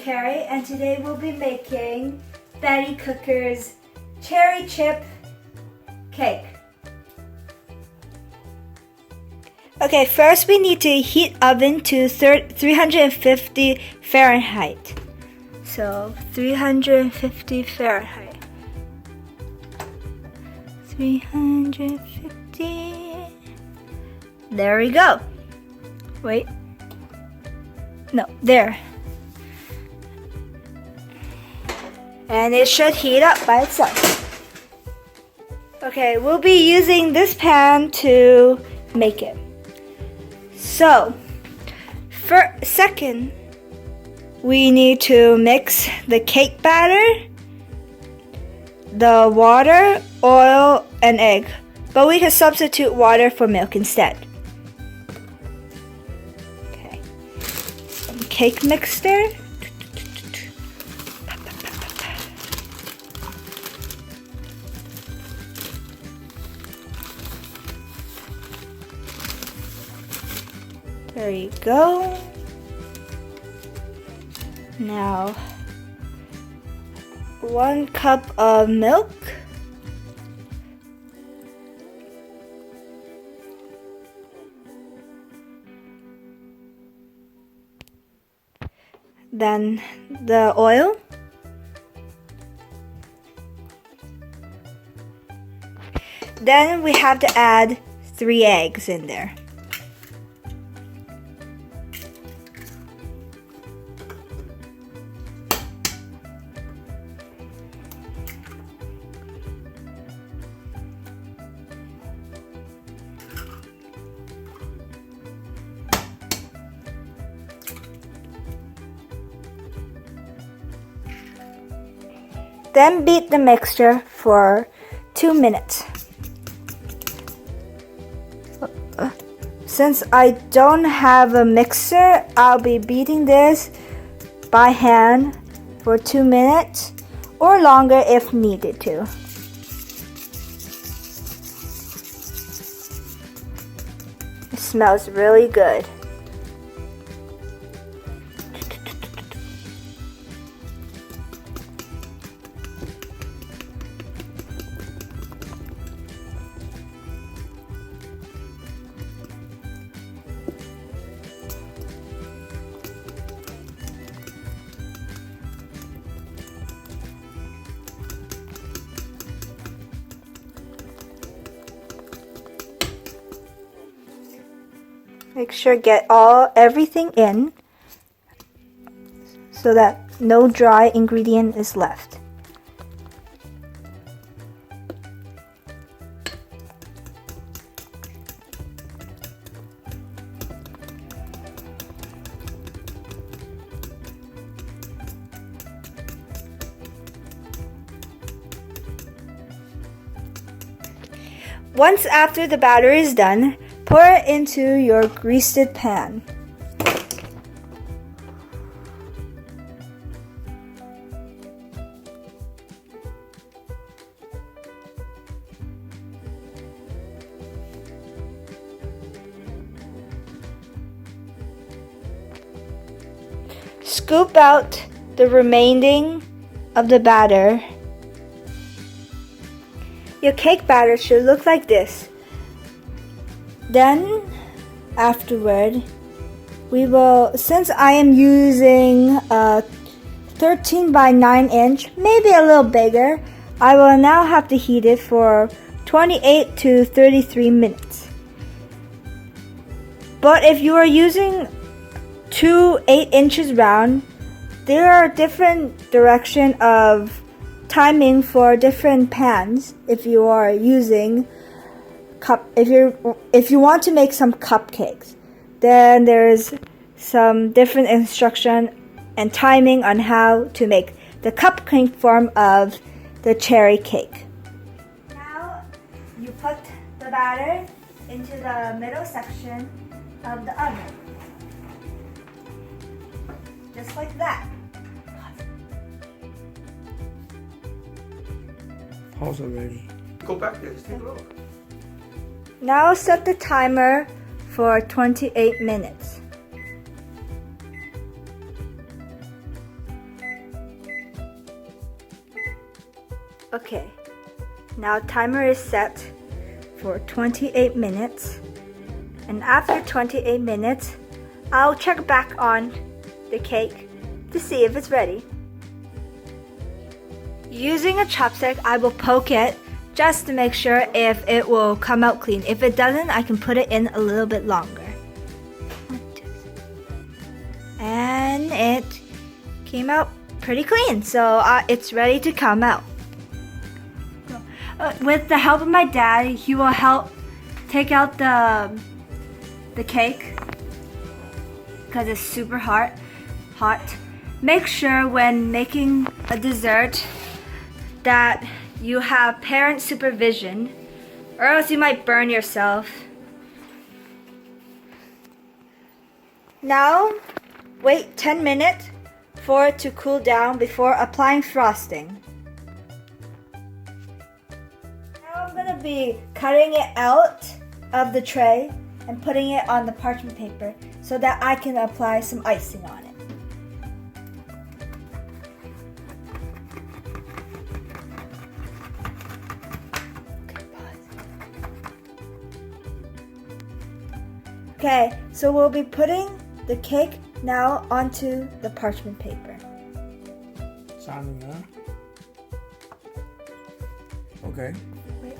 Carrie, and today we'll be making Betty Cooker's cherry chip cake. Okay, first we need to heat oven to 350 Fahrenheit. So 350 Fahrenheit. 350. There we go. Wait. No, there. And it should heat up by itself. Okay, we'll be using this pan to make it. So, second, we need to mix the cake batter, the water, oil, and egg. But we can substitute water for milk instead. Okay, some cake mixture. There you go. Now, 1 cup of milk. Then the oil. Then we have to add 3 eggs in there. Then beat the mixture for 2 minutes. Since I don't have a mixer, I'll be beating this by hand for 2 minutes or longer if needed to. It smells really good. Make sure get everything in so that no dry ingredient is left. Once after the batter is done, pour it into your greased pan. Scoop out the remaining of the batter. Your cake batter should look like this. Then, afterward, we will, since I am using a 13 by 9 inch, maybe a little bigger, I will now have to heat it for 28 to 33 minutes. But if you are using 2 8 inches round, there are different direction of timing for different pans if you are using if you want to make some cupcakes, then there's some different instruction and timing on how to make the cupcake form of the cherry cake. Now you put the batter into the middle section of the oven. Just like that. Pause already. Go back there, just take a look. Now set the timer for 28 minutes. Okay, now timer is set for 28 minutes. And after 28 minutes, I'll check back on the cake to see if it's ready. Using a chopstick, I will poke it just to make sure if it will come out clean. If it doesn't, I can put it in a little bit longer. And it came out pretty clean, so it's ready to come out. With the help of my dad, he will help take out the cake because it's super hot. Make sure when making a dessert that you have parent supervision, or else you might burn yourself. Now, wait 10 minutes for it to cool down before applying frosting. Now I'm gonna be cutting it out of the tray and putting it on the parchment paper so that I can apply some icing on it. Okay, so we'll be putting the cake now onto the parchment paper. Sounding, huh? Okay. Wait.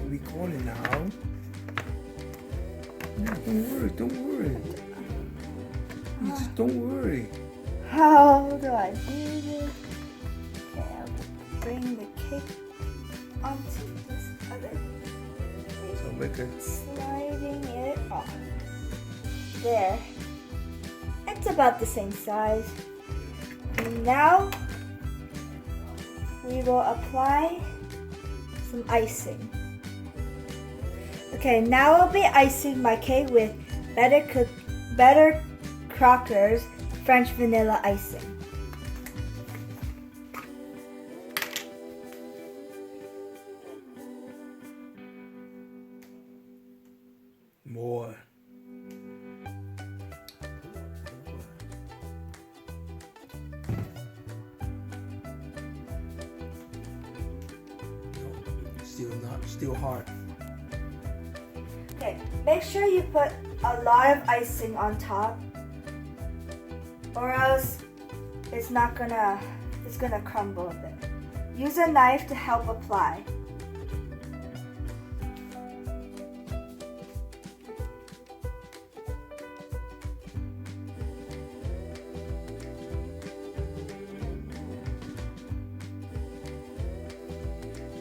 Recording now. Yeah, don't worry. You just don't worry. How do I do this? Okay, I'll bring the cake onto this other. So make it. Sliding it off. There. It's about the same size. And now we will apply some icing. Okay, now I'll be icing my cake with Better Crocker's French vanilla icing. More. Still hard. Okay, make sure you put a lot of icing on top, or else it's gonna crumble a bit. Use a knife to help apply.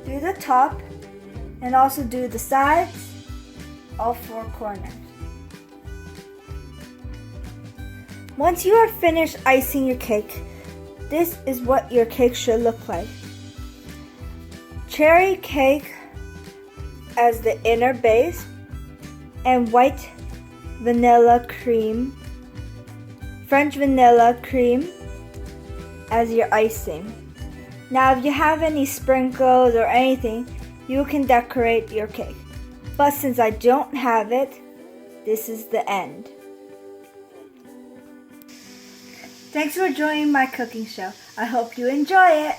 Do the top and also do the sides, all four corners. Once you are finished icing your cake, this is what your cake should look like. Cherry cake as the inner base and white vanilla cream, French vanilla cream as your icing. Now if you have any sprinkles or anything, you can decorate your cake. But since I don't have it, this is the end. Thanks for joining my cooking show. I hope you enjoy it.